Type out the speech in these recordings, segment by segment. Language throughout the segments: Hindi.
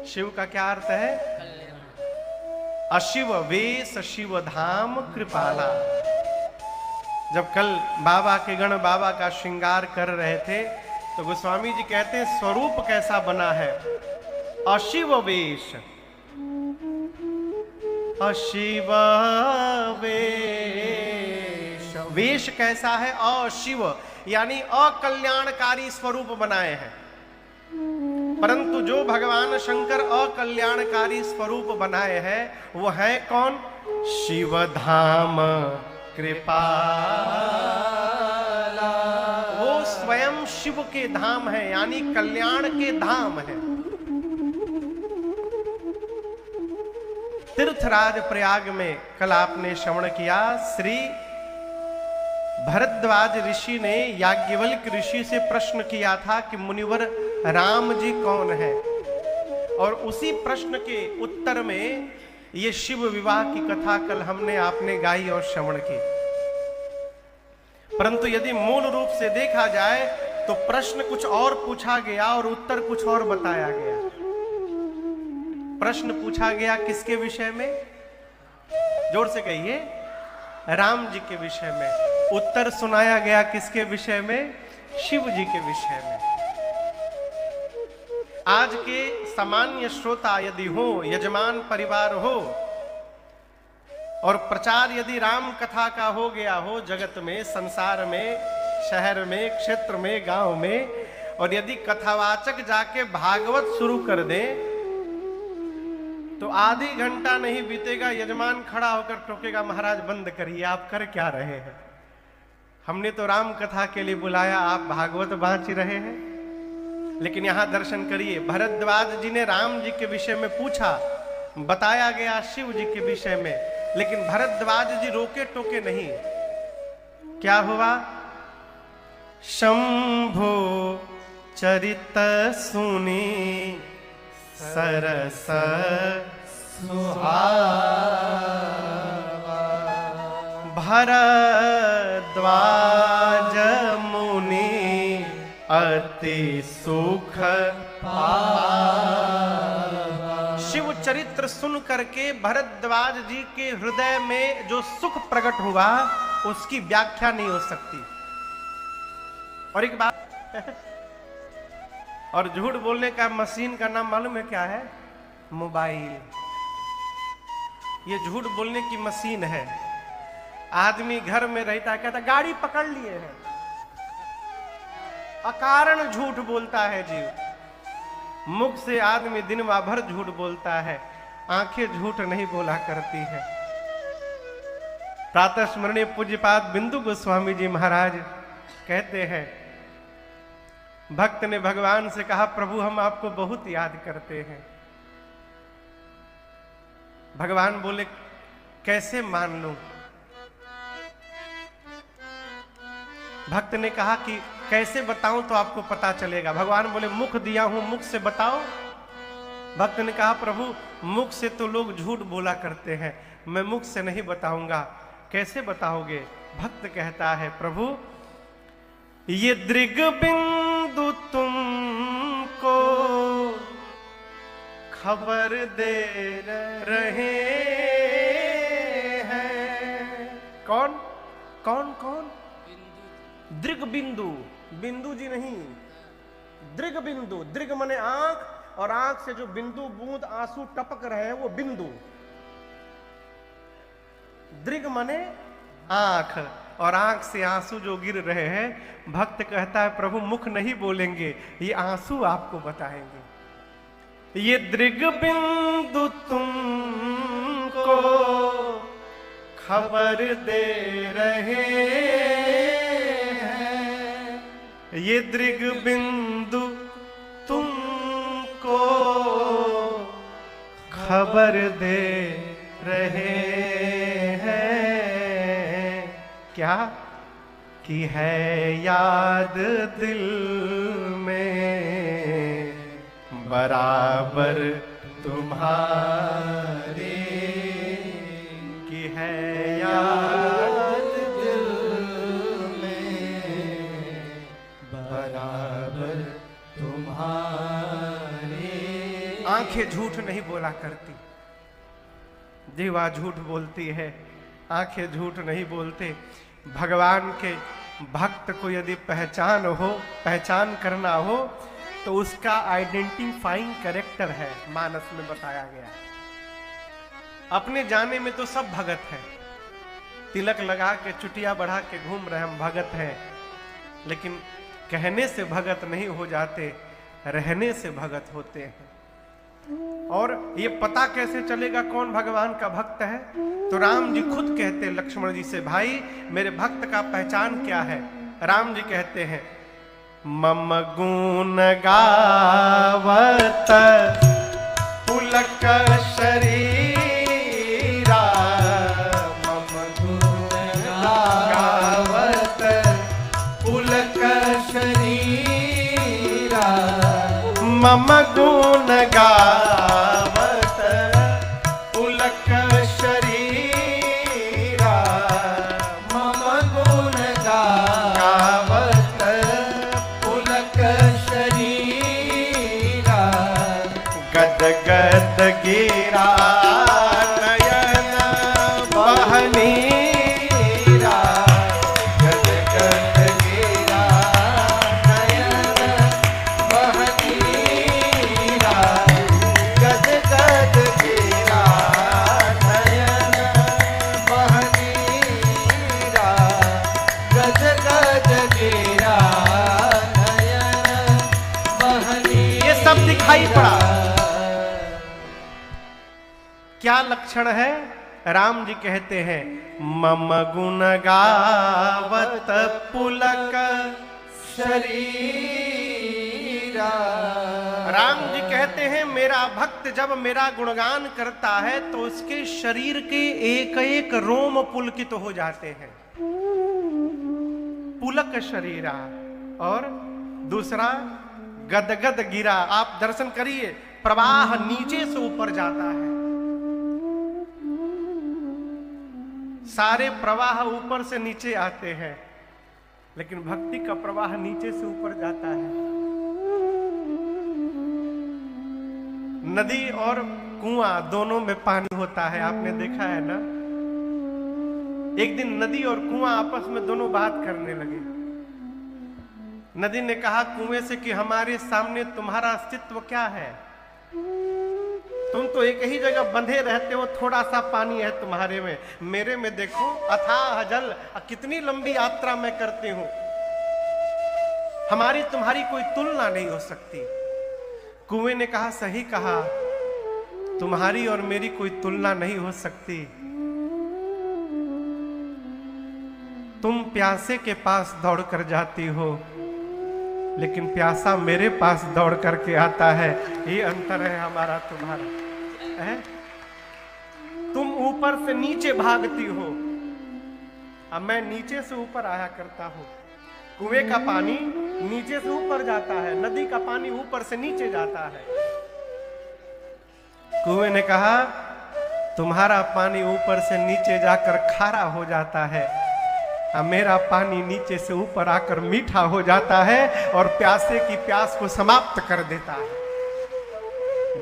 शिव का क्या अर्थ है? अशिव वेश शिव धाम कृपाला। जब कल बाबा के गण बाबा का श्रृंगार कर रहे थे तो गोस्वामी जी कहते हैं स्वरूप कैसा बना है? अशिव वेश, अशिव वेश। वेश कैसा है? अशिव, यानी अकल्याणकारी स्वरूप बनाए हैं। परंतु जो भगवान शंकर अकल्याणकारी स्वरूप बनाए हैं वो है कौन? शिव धाम कृपाला। वो स्वयं शिव के धाम है, यानी कल्याण के धाम है। तीर्थराज प्रयाग में कल आपने श्रवण किया, श्री भरद्वाज ऋषि ने याज्ञवल्क्य ऋषि से प्रश्न किया था कि मुनिवर राम जी कौन है, और उसी प्रश्न के उत्तर में ये शिव विवाह की कथा कल हमने आपने गाई और श्रवण की। परंतु यदि मूल रूप से देखा जाए तो प्रश्न कुछ और पूछा गया और उत्तर कुछ और बताया गया। प्रश्न पूछा गया किसके विषय में? जोर से कहिए, राम जी के विषय में। उत्तर सुनाया गया किसके विषय में? शिव जी के विषय में। आज के सामान्य श्रोता यदि हो, यजमान परिवार हो, और प्रचार यदि राम कथा का हो गया हो जगत में, संसार में, शहर में, क्षेत्र में, गांव में, और यदि कथावाचक जाके भागवत शुरू कर दे तो आधी घंटा नहीं बीतेगा यजमान खड़ा होकर टोकेगा, महाराज बंद करिए, आप कर क्या रहे हैं? हमने तो राम कथा के लिए बुलाया, आप भागवत बाँच रहे हैं। लेकिन यहां दर्शन करिए, भरद्वाज जी ने राम जी के विषय में पूछा, बताया गया शिव जी के विषय में, लेकिन भरद्वाज जी रोके टोके नहीं। क्या हुआ? शंभो चरित सुनी सरस सुहावा, भरद्वाज मुनि अति सुख पावा। शिव चरित्र सुन करके भरद्वाज जी के हृदय में जो सुख प्रकट हुआ उसकी व्याख्या नहीं हो सकती। और एक बात और झूठ बोलने का मशीन का नाम मालूम है क्या है? मोबाइल। ये झूठ बोलने की मशीन है। आदमी घर में रहता है, कहता गाड़ी पकड़ लिए हैं, अकारण झूठ बोलता है जीव। मुख से आदमी दिन भर झूठ बोलता है, आंखें झूठ नहीं बोला करती है। प्रातः स्मरणीय पूज्यपाद बिंदु गोस्वामी जी महाराज कहते हैं, भक्त ने भगवान से कहा, प्रभु हम आपको बहुत याद करते हैं। भगवान बोले, कैसे मान लूं? भक्त ने कहा कि कैसे बताऊं तो आपको पता चलेगा। भगवान बोले, मुख दिया हूं, मुख से बताओ। भक्त ने कहा, प्रभु मुख से तो लोग झूठ बोला करते हैं, मैं मुख से नहीं बताऊंगा, कैसे बताओगे? भक्त कहता है, प्रभु ये दृग बिंदु तुमको खबर दे रहे हैं। कौन कौन कौन? दृग बिंदु, बिंदु जी नहीं, दृग बिंदु। दृग माने आंख, और आंख से जो बिंदु बूंद आंसू टपक रहे हैं वो बिंदु। दृग माने आंख, और आंख से आंसू जो गिर रहे हैं। भक्त कहता है, प्रभु मुख नहीं बोलेंगे, ये आंसू आपको बताएंगे। ये दृग बिंदु तुमको खबर दे रहे हैं, ये दृग बिंदु तुमको खबर दे रहे हैं। क्या? कि है याद दिल में बराबर तुम्हारे, कि है याद दिल में बराबर तुम्हारे। आंखें झूठ नहीं बोला करती, जीवा झूठ बोलती है, आंखें झूठ नहीं बोलते। भगवान के भक्त को यदि पहचान करना हो तो उसका आइडेंटिफाइंग कैरेक्टर है, मानस में बताया गया है। अपने जाने में तो सब भगत है, तिलक लगा के चुटिया बढ़ा के घूम रहे हम भगत हैं, लेकिन कहने से भगत नहीं हो जाते, रहने से भगत होते हैं। और ये पता कैसे चलेगा कौन भगवान का भक्त है? तो राम जी खुद कहते लक्ष्मण जी से, भाई मेरे भक्त का पहचान क्या है? राम जी कहते हैं, मम गुण गावत पुलक शरीरा, मम गुण गावत पुलक शरीरा, मम गुण गावत पुलक शरीरा, मम गुण गावत पुलक शरीरा, गद गद गिरा नयन बहनीरा, गद गद गिरा नयन बहनीरा, गद गद गिरा नयन बहनीरा, गद गद गिरा नयन बहनीरा। ये सब दिखाई पड़ा। क्या लक्षण है? राम जी कहते हैं, मम गुण गावत पुलक शरीरा। राम जी कहते हैं, मेरा भक्त जब मेरा गुणगान करता है तो उसके शरीर के एक एक रोम पुलकित हो जाते हैं, पुलक शरीरा। और दूसरा गदगद गिरा। आप दर्शन करिए, प्रवाह नीचे से ऊपर जाता है, सारे प्रवाह ऊपर से नीचे आते हैं, लेकिन भक्ति का प्रवाह नीचे से ऊपर जाता है। नदी और कुआं दोनों में पानी होता है, आपने देखा है ना। एक दिन नदी और कुआं आपस में दोनों बात करने लगे। नदी ने कहा कुएं से कि हमारे सामने तुम्हारा अस्तित्व क्या है? तुम तो एक ही जगह बंधे रहते हो, थोड़ा सा पानी है तुम्हारे में, मेरे में देखो अथाह जल, कितनी लंबी यात्रा मैं करती हूं, हमारी तुम्हारी कोई तुलना नहीं हो सकती। कुएं ने कहा सही कहा, तुम्हारी और मेरी कोई तुलना नहीं हो सकती। तुम प्यासे के पास दौड़ कर जाती हो, लेकिन प्यासा मेरे पास दौड़ करके आता है। ये अंतर है हमारा तुम्हारा है। तुम ऊपर से नीचे भागती हो, अब मैं नीचे से ऊपर आया करता हूं। कुएं का पानी नीचे से ऊपर जाता है, नदी का पानी ऊपर से नीचे जाता है। कुएं ने कहा तुम्हारा पानी ऊपर से नीचे जाकर खारा हो जाता है, मेरा पानी नीचे से ऊपर आकर मीठा हो जाता है और प्यासे की प्यास को समाप्त कर देता है।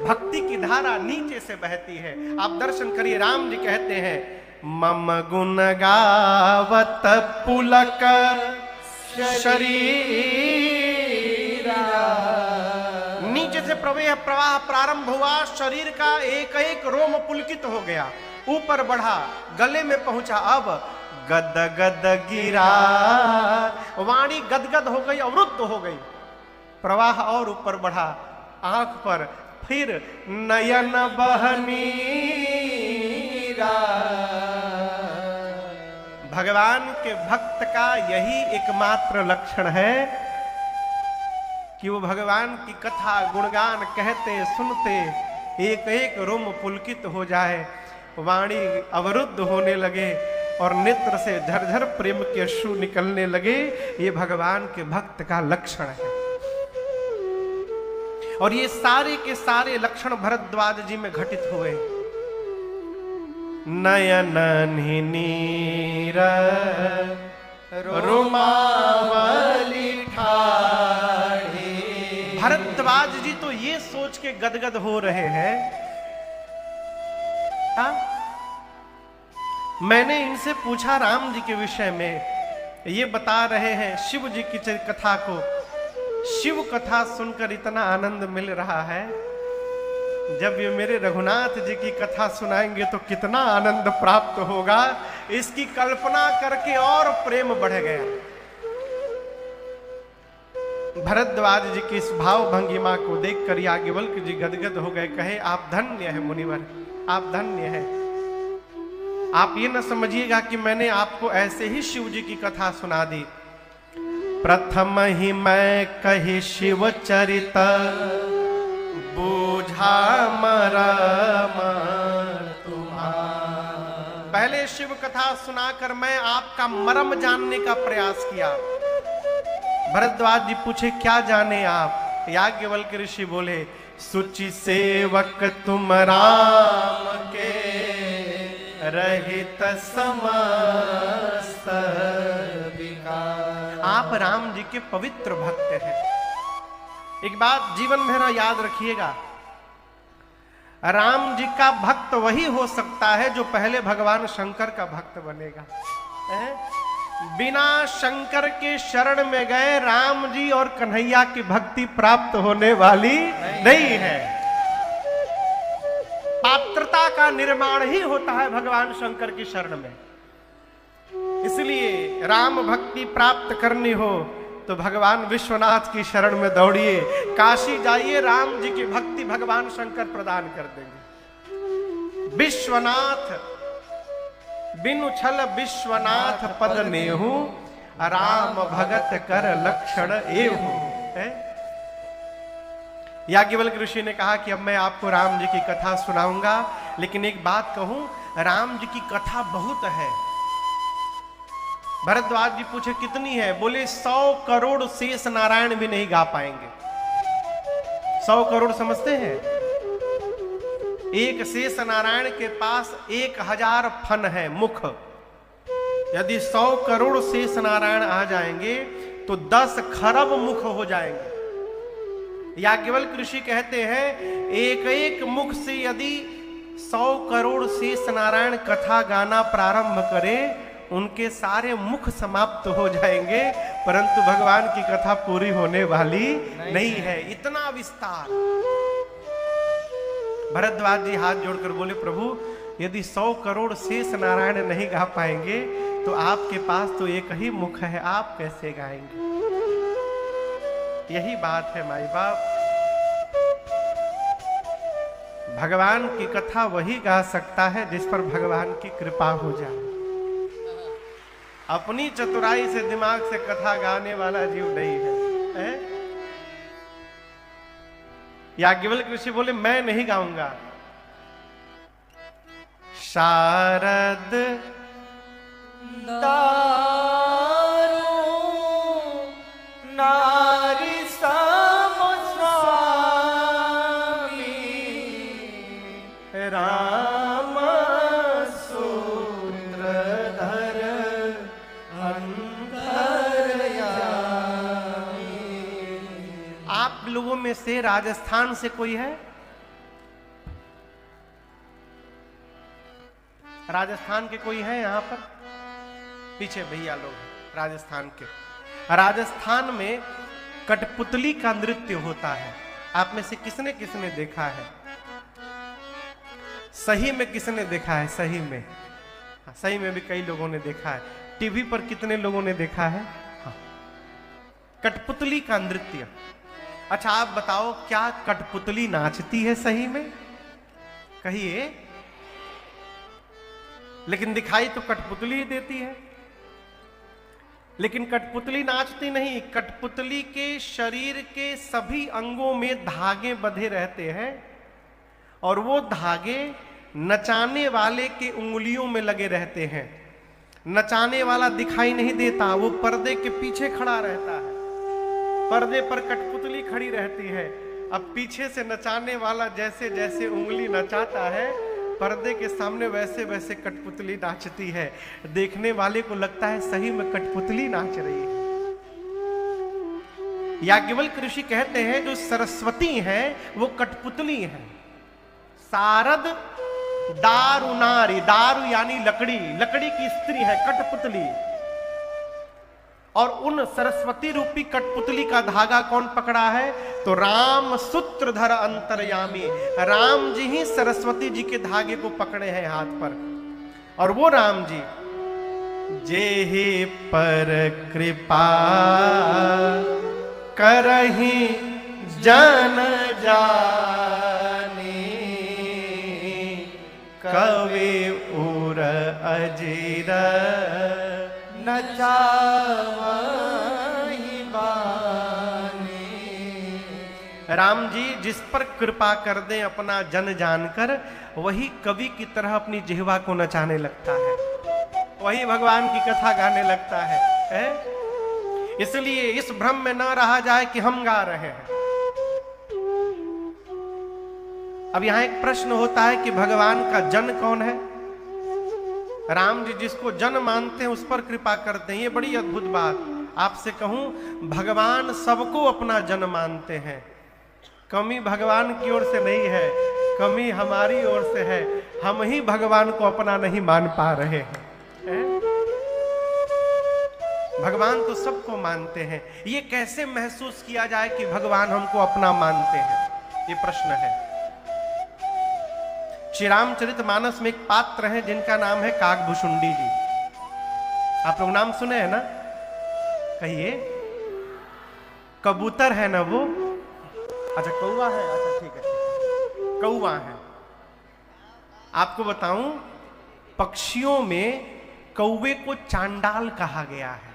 भक्ति की धारा नीचे से बहती है। आप दर्शन करिए, राम जी कहते हैं, मम गुण गावत पुलक शरीरा। नीचे से प्रवाह प्रारंभ हुआ, शरीर का एक एक रोम पुलकित हो गया, ऊपर बढ़ा, गले में पहुंचा। अब गद गद गिरा, वाणी गदगद हो गई, अवरुद्ध हो गई, प्रवाह और ऊपर बढ़ा, आंख पर फिर नयन बहनीरा। भगवान के भक्त का यही एकमात्र लक्षण है कि वो भगवान की कथा गुणगान कहते सुनते एक एक रोम पुलकित हो जाए, वाणी अवरुद्ध होने लगे और नेत्र से झरझर प्रेम के अश्रु निकलने लगे। ये भगवान के भक्त का लक्षण है। और ये सारे के सारे लक्षण भरद्वाज जी में घटित हुए। नयन नीर रुमावली ठाड़ी। भरद्वाज जी तो ये सोच के गदगद हो रहे हैं। हाँ? मैंने इनसे पूछा राम जी के विषय में, ये बता रहे हैं शिव जी की कथा को। शिव कथा सुनकर इतना आनंद मिल रहा है, जब ये मेरे रघुनाथ जी की कथा सुनाएंगे तो कितना आनंद प्राप्त होगा, इसकी कल्पना करके और प्रेम बढ़ गया। भरद्वाज जी की इस भाव भंगिमा को देखकर याज्ञवल्क्य जी गदगद हो गए। कहे, आप धन्य है मुनिवर, आप धन्य है। आप ये न समझिएगा कि मैंने आपको ऐसे ही शिव जी की कथा सुना दी। प्रथम ही मैं कही शिव चरित, बूझा मरम तुम्हारा। पहले शिव कथा सुनाकर मैं आपका मरम जानने का प्रयास किया। भरद्वाज जी पूछे, क्या जाने आप? याज्ञवल्क्य ऋषि बोले, सुचि सेवक तुम राम के, रहित समस्त विकार। आप राम जी के पवित्र भक्त हैं। एक बात जीवन में ना याद रखिएगा, राम जी का भक्त वही हो सकता है जो पहले भगवान शंकर का भक्त बनेगा। बिना शंकर के शरण में गए राम जी और कन्हैया की भक्ति प्राप्त होने वाली नहीं है। पात्रता का निर्माण ही होता है भगवान शंकर की शरण में। इसलिए राम भक्ति प्राप्त करनी हो तो भगवान विश्वनाथ की शरण में दौड़िए, काशी जाइए, राम जी की भक्ति भगवान शंकर प्रदान कर देंगे। विश्वनाथ बिनु छल विश्वनाथ पद नेहु, राम भगत कर लक्षण एहु। याज्ञवल्क्य ऋषि ने कहा कि अब मैं आपको राम जी की कथा सुनाऊंगा, लेकिन एक बात कहूं, राम जी की कथा बहुत है। भरद्वाज जी पूछे, कितनी है? बोले 100 करोड़ शेष नारायण भी नहीं गा पाएंगे। 100 करोड़ समझते हैं? एक शेष नारायण के पास 1000 फन है, मुख। यदि 100 करोड़ शेष नारायण आ जाएंगे तो 10 खरब मुख हो जाएंगे। याज्ञवल्क्य ऋषि कहते हैं, एक एक मुख से यदि 100 करोड़ शेष नारायण कथा गाना प्रारंभ करें, उनके सारे मुख समाप्त हो जाएंगे, परंतु भगवान की कथा पूरी होने वाली नहीं है। इतना विस्तार। भरद्वाज जी हाथ जोड़कर बोले, प्रभु यदि 100 करोड़ शेष नारायण नहीं गा पाएंगे तो आपके पास तो एक ही मुख है, आप कैसे गाएंगे? यही बात है माई बाप। भगवान की कथा वही गा सकता है जिस पर भगवान की कृपा हो जाए। अपनी चतुराई से, दिमाग से कथा गाने वाला जीव नहीं है, याज्ञवल्क्य ऋषि बोले, मैं नहीं गाऊंगा। शारद दारू नारी सम स्वामी, राम सूत्रधर अंतर्यामी। आप लोगों में से राजस्थान से कोई है? राजस्थान के कोई है यहाँ पर? पीछे भैया लोग राजस्थान के। राजस्थान में कठपुतली का नृत्य होता है। आप में से किसने किसने देखा है? सही में किसने देखा है? सही में, हाँ, सही में भी कई लोगों ने देखा है। टीवी पर कितने लोगों ने देखा है? हाँ। कठपुतली का नृत्य। अच्छा आप बताओ, क्या कठपुतली नाचती है सही में? कहिए। लेकिन दिखाई तो कठपुतली ही देती है। लेकिन कठपुतली नाचती नहीं। कठपुतली के शरीर के सभी अंगों में धागे बंधे रहते हैं और वो धागे नचाने वाले के उंगलियों में लगे रहते हैं। नचाने वाला दिखाई नहीं देता, वो पर्दे के पीछे खड़ा रहता है। पर्दे पर कठपुतली खड़ी रहती है। अब पीछे से नचाने वाला जैसे जैसे उंगली नचाता है, पर्दे के सामने वैसे वैसे कठपुतली नाचती है। देखने वाले को लगता है सही में कठपुतली नाच रही है। याज्ञवल्क्य ऋषि कहते हैं जो सरस्वती है वो कठपुतली है। सारद दारु नारी, दारु यानी लकड़ी, लकड़ी की स्त्री है कठपुतली। और उन सरस्वती रूपी कठपुतली का धागा कौन पकड़ा है? तो राम सूत्रधर अंतर्यामी, राम जी ही सरस्वती जी के धागे को पकड़े हैं हाथ पर। और वो राम जी जेहि पर कृपा करहि जन जानी, कवि उर अजीर न चावहि बानी। राम जी जिस पर कृपा कर दें अपना जन जानकर, वही कवि की तरह अपनी जिह्वा को नचाने लगता है, वही भगवान की कथा गाने लगता है? इसलिए इस भ्रम में न रहा जाए कि हम गा रहे हैं। अब यहां एक प्रश्न होता है कि भगवान का जन कौन है? राम जी जिसको जन मानते हैं उस पर कृपा करते हैं, ये बड़ी अद्भुत बात। आपसे कहूं, भगवान सबको अपना जन मानते हैं। कमी भगवान की ओर से नहीं है, कमी हमारी ओर से है। हम ही भगवान को अपना नहीं मान पा रहे हैं। भगवान तो सबको मानते हैं। ये कैसे महसूस किया जाए कि भगवान हमको अपना मानते हैं? ये प्रश्न है। श्री रामचरितमानस में एक पात्र हैं जिनका नाम है काकभुशुंडी जी। आप लोग नाम सुने हैं ना? कहिए। कबूतर है ना वो? अच्छा कौवा है, अच्छा ठीक है, कौवा है। आपको बताऊं, पक्षियों में कौवे को चांडाल कहा गया है।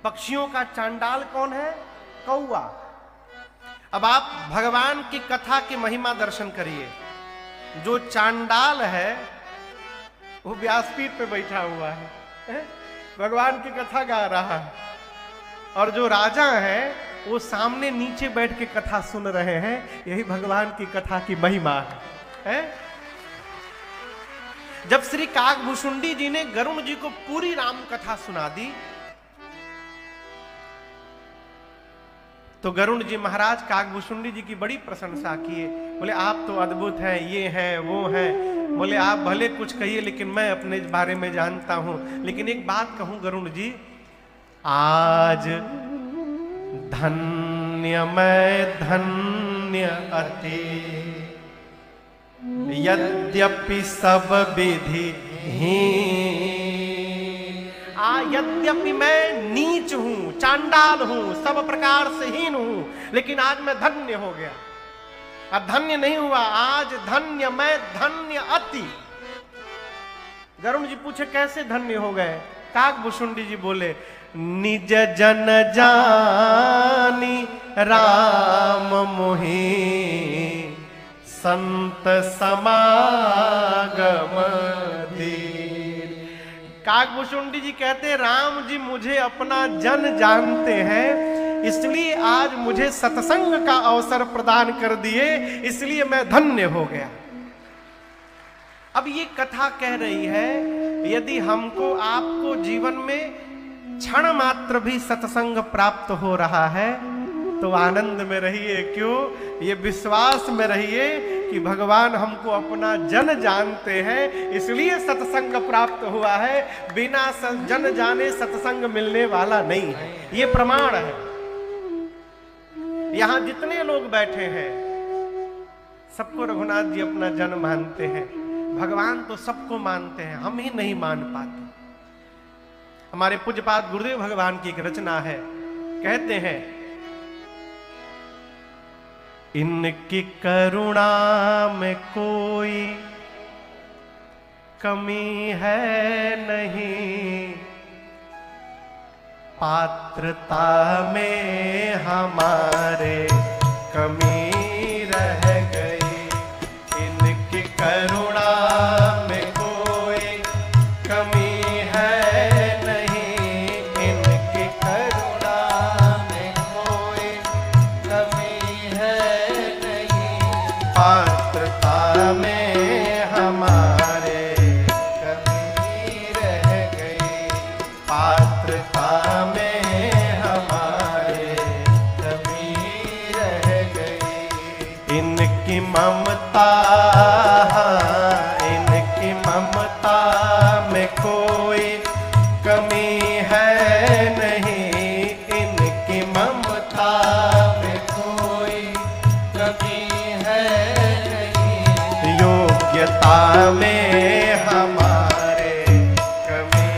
पक्षियों का चांडाल कौन है? कौवा। अब आप भगवान की कथा की महिमा दर्शन करिए। जो चांडाल है वो व्यासपीठ पे बैठा हुआ है, भगवान की कथा गा रहा है। और जो राजा है वो सामने नीचे बैठ के कथा सुन रहे हैं। यही भगवान की कथा की महिमा है? जब श्री काकभुशुंडी जी ने गरुण जी को पूरी राम कथा सुना दी, तो गरुण जी महाराज काकभुशुंडी जी की बड़ी प्रशंसा किए। बोले आप तो अद्भुत हैं, ये हैं वो हैं। बोले आप भले कुछ कहिए लेकिन मैं अपने बारे में जानता हूं। लेकिन एक बात कहूं गरुण जी, आज धन्य मैं धन्य अति, यद्यपि सब विधि यद्यपि मैं नीच हूं, चांडाल हूं, सब प्रकार से हीन हूं, लेकिन आज मैं धन्य हो गया। अब धन्य नहीं हुआ, आज धन्य मैं धन्य अति। गरुण जी पूछे कैसे धन्य हो गए? काकभुशुंडी जी बोले, निज जन जानी राम मोहि, संत समागम धीर। काकभुशुंडी जी कहते राम जी मुझे अपना जन जानते हैं, इसलिए आज मुझे सत्संग का अवसर प्रदान कर दिए, इसलिए मैं धन्य हो गया। अब ये कथा कह रही है यदि हमको आपको जीवन में क्षण मात्र भी सत्संग प्राप्त हो रहा है तो आनंद में रहिए। क्यों? ये विश्वास में रहिए कि भगवान हमको अपना जन जानते हैं, इसलिए सत्संग प्राप्त हुआ है। बिना जन जाने सत्संग मिलने वाला नहीं है, ये प्रमाण है। यहां जितने लोग बैठे हैं सबको रघुनाथ जी अपना जन मानते हैं। भगवान तो सबको मानते हैं, हम ही नहीं मान पाते। हमारे पूज्यपाद गुरुदेव भगवान की एक रचना है, कहते हैं इनकी करुणा में कोई कमी है नहीं, पात्रता में हमारे कमी रह गई। इनकी करुणा में कोई कमी है नहीं, इनकी करुणा में कोई कमी है नहीं, पात्रता में हमारे कमी रह गई, पात्रता में हमारे इनकी ममता, इनकी ममता में कोई कमी है नहीं, इनकी ममता में कोई कमी है नहीं। योग्यता में हमारे कमी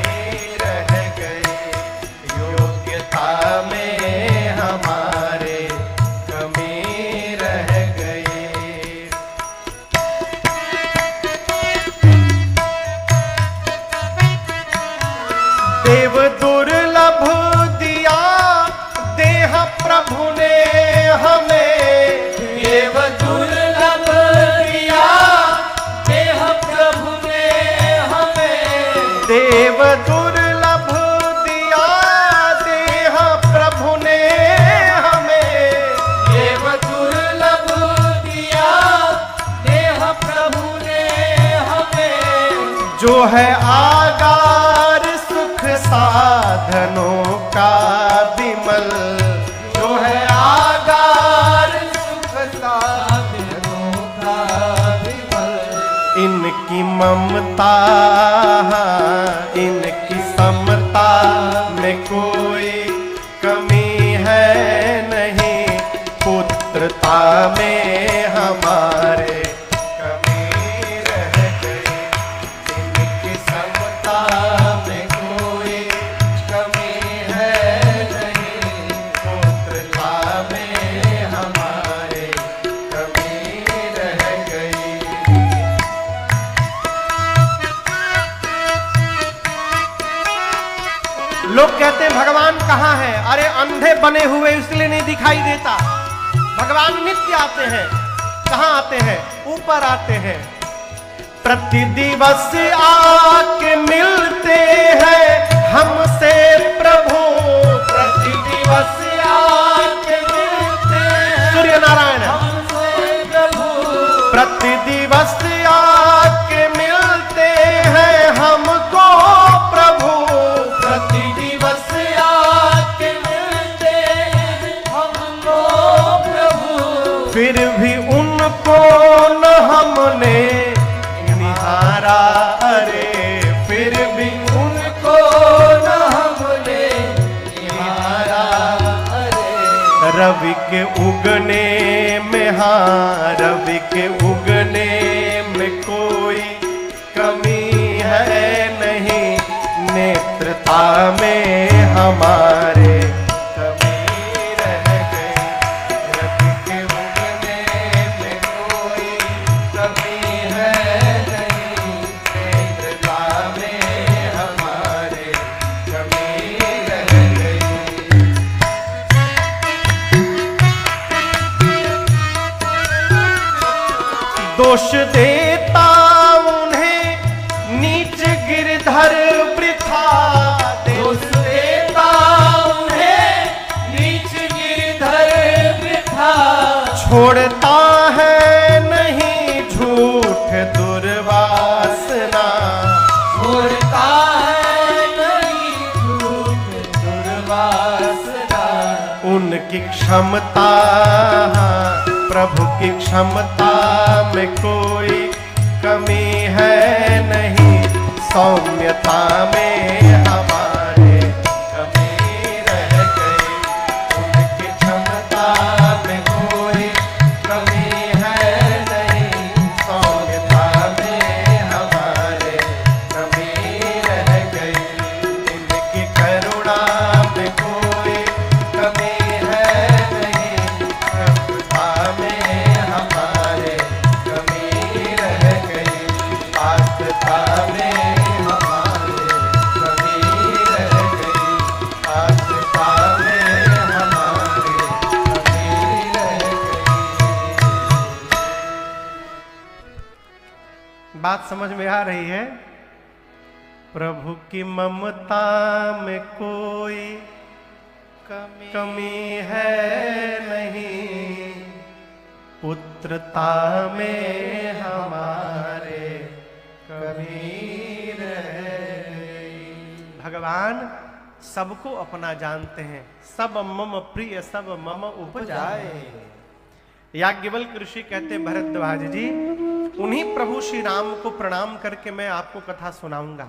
रह गई, योग्यता में हमारे कमी रह गई। देव दुर्लभ दिया देह प्रभु ने हमें, देव दुर्लभ दिया देह प्रभु ने हमें, देव दुर्लभ दिया देह प्रभु ने हमें, देव दुर्लभ दिया देह प्रभु ने हमें। जो है आगार सुख साधनों का विमल, जो है आगार सुख साधनों का विमल। इनकी ममता, इनकी समता में कोई कमी है नहीं, पुत्रता में हमारे कमी रह गई। इनकी समता में कोई कमी है नहीं, पुत्रता में हमारे कमी रह गई। लोग कहते हैं भगवान कहाँ है? अरे अंधे बने हुए इसलिए नहीं दिखाई देता। भगवान नित्य आते हैं। कहाँ आते हैं? ऊपर आते हैं। प्रति दिवस आके मिलते हैं हमसे प्रभु, प्रति दिवस आके मिलते हैं सूर्य नारायण हमसे प्रभु, प्रति दिवस आके मिलते हैं हमको प्रभु, प्रति दिवस आके मिलते हैं हमको प्रभु। फिर भी उनको न हमने निहारा, अरे फिर भी उनको न हमने निहारा। अरे रवि के उगने में, हाँ रवि के उगने में कोई कमी है नहीं, नेत्रता में हमारे कमी रह गई। रवि के उगने में कोई कमी है नहीं, नेत्रता में हमारे कमी रह गई। दोष देता उन्हें नीच गिरधर वृथा, दोष देता उन्हें नीच गिरधर वृथा। छोड़ता है नहीं झूठ दुर्वासना, छोड़ता है नहीं झूठ दुर्वासना। उनकी क्षमता, प्रभु की क्षमता में कोई कमी है नहीं, सौम्यता में हमारे कमी रह गई। उनकी क्षमता में कोई कमी है नहीं, सौम्यता में हमारे कमी रह गई। इनकी करुणा में कोई कमी है नहीं, प्रभुता में हमारे कमी रह गई। पात्रता में हमारे कमी रह गई, पात्रता में हमारे कमी रह गई। बात समझ में आ रही है? प्रभु की ममता में कोई कमी है नहीं, पुत्रता में हमारे कमी रह गई। भगवान सबको अपना जानते हैं। सब मम प्रिय सब मम उपजाए। याज्ञवल्क्य ऋषि कहते भरद्वाज जी, उन्हीं प्रभु श्री राम को प्रणाम करके मैं आपको कथा सुनाऊंगा।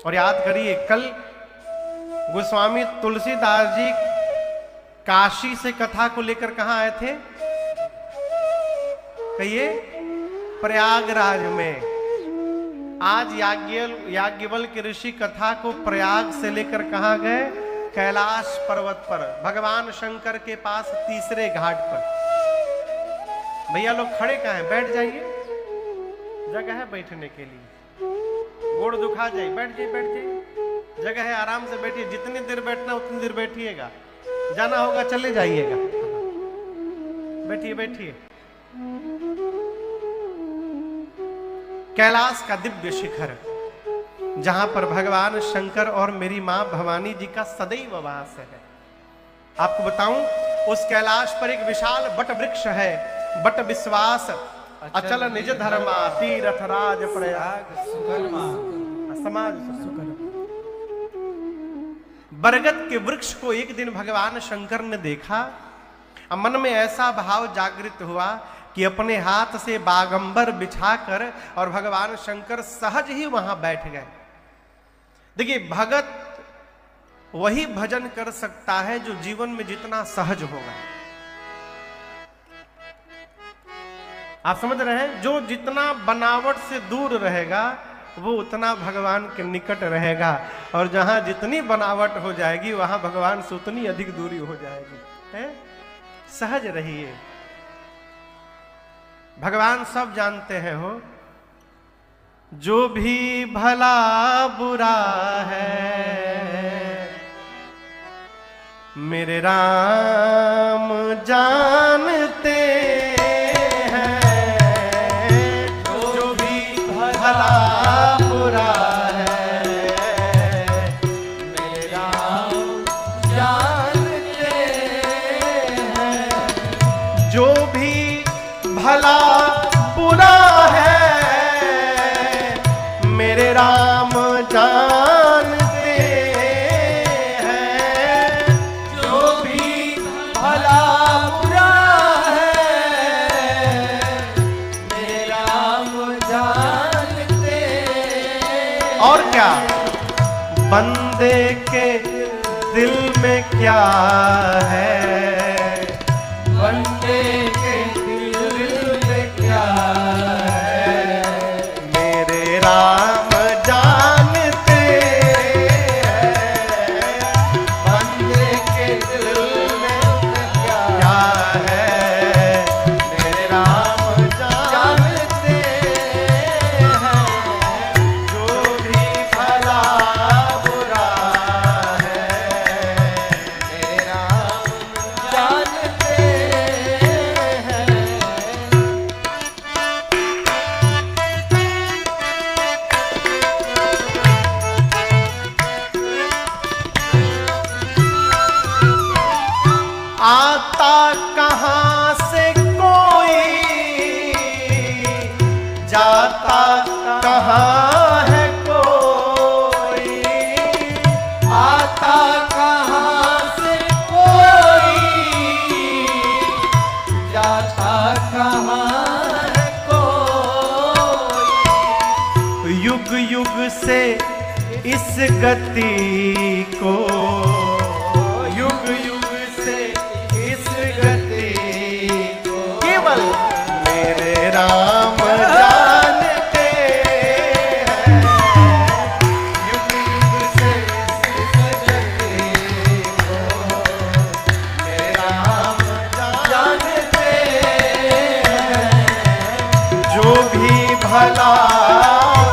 और याद करिए, कल गोस्वामी तुलसीदास जी काशी से कथा को लेकर कहां आए थे? कहिए, प्रयागराज में। आज याज्ञवल्क्य ऋषि कथा को प्रयाग से लेकर कहां गए? कैलाश पर्वत पर, भगवान शंकर के पास तीसरे घाट पर। भैया लोग खड़े कहां हैं? बैठ जाइए, जगह है बैठने के लिए। गोड़ दुखा जाए, बैठ जाइए, बैठ जाइए, जगह है, आराम से बैठिए। जितनी देर बैठना उतनी देर बैठिएगा, जाना होगा चले जाइएगा। बैठिए बैठिए। कैलाश का दिव्य शिखर, जहां पर भगवान शंकर और मेरी मां भवानी जी का सदैव वास है। आपको बताऊं, उस कैलाश पर एक विशाल बट वृक्ष है। बट विश्वास अचल निज धर्मा, तीरथ राज प्रयाग समाज सुकर। बरगद के वृक्ष को एक दिन भगवान शंकर ने देखा। मन में ऐसा भाव जागृत हुआ कि अपने हाथ से बागंबर बिछाकर और भगवान शंकर सहज ही वहां बैठ गए। देखिए, भगत वही भजन कर सकता है जो जीवन में जितना सहज होगा। आप समझ रहे हैं? जो जितना बनावट से दूर रहेगा वो उतना भगवान के निकट रहेगा, और जहां जितनी बनावट हो जाएगी वहां भगवान से उतनी अधिक दूरी हो जाएगी। है? सहज रहिए। भगवान सब जानते हैं हो। जो भी भला बुरा है मेरे राम जानते हैं। जो भी भला बुरा है मेरे राम जानते हैं। जो भी भला बुरा है मेरे राम जानते हैं। जो भी भला बुरा है मेरे राम जानते हैं। और क्या? बंदे के दिल में क्या है, बंदे के दिल में क्या है मेरे राम जानते हैं। बंदे के दिल में क्या है मेरे राम जानते हैं। जो भी भला बुरा है मेरे राम जानते हैं। आता कहां से कोई, जाता कहां है कोई। आता कहां से कोई, जाता कहां है कोई। युग युग से इस गति को, युग युग से इस गति को केवल मेरे राम जानते हैं। युग युग से इस गति को मेरे राम जानते हैं। जो भी भला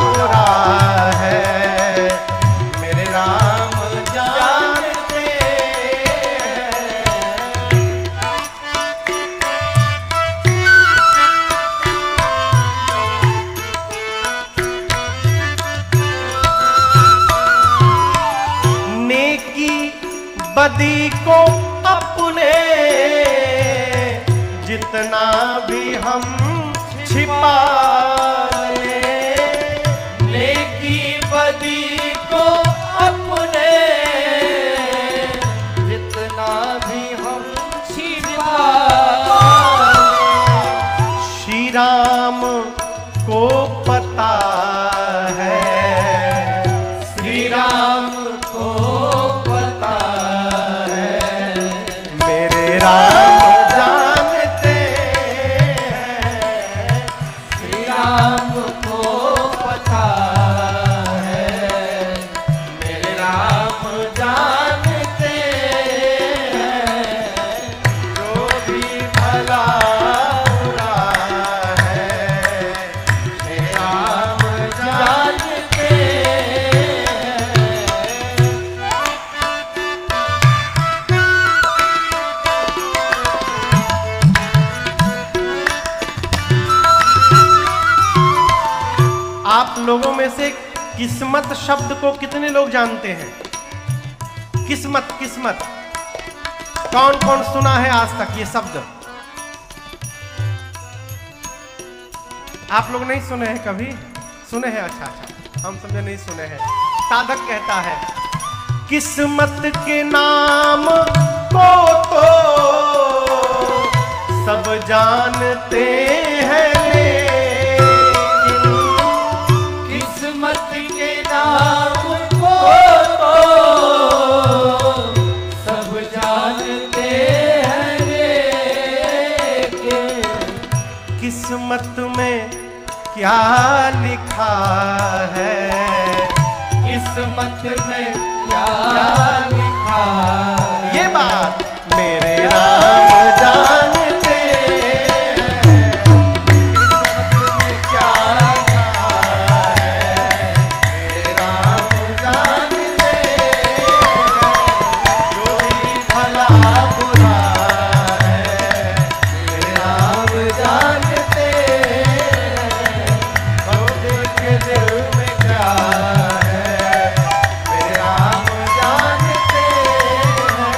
बुरा है मेरे राम जानते हैं। नेकी बदी को अपने जितना भी हम छिपा ले, नेकी बदी को अपने जितना भी हम छिपा राम को पता है, श्री राम को पता है, मेरे राम जानते हैं, श्री राम को पता है, मेरे राम जानते हैं, जो भी भला बुरा है, मेरे राम जानते हैं। आप लोगों में से किस्मत शब्द को कितने लोग जानते हैं? किस्मत, किस्मत कौन कौन सुना है आज तक ये शब्द? आप लोग नहीं सुने हैं कभी? सुने हैं? अच्छा अच्छा, हम समझे नहीं सुने हैं। साधक कहता है किस्मत के नाम को तो सब जानते हैं, किस्मत के नाम को तो सब जानते हैं, लेकिन किस्मत में क्या लिखा है, किस्मत में क्या लिखा है, ये बात मेरे राम जानते हैं। किस्मत में क्या लिखा है, मेरे राम जानते हैं, जो भी भला बुरा है, मेरे राम जानते हैं, भक्त के दिल में क्या है, मेरे राम जानते हैं,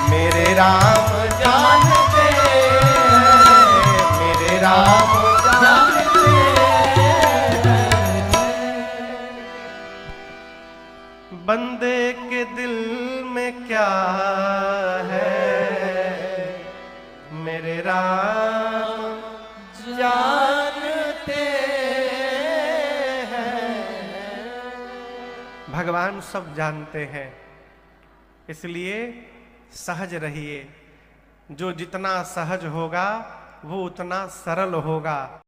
मेरे राम जानते हैं, मेरे राम जानते हैं। बंदे के दिल में क्या है, मेरे राम जानते हैं। भगवान सब जानते हैं, इसलिए सहज रहिए। जो जितना सहज होगा वो उतना सरल होगा।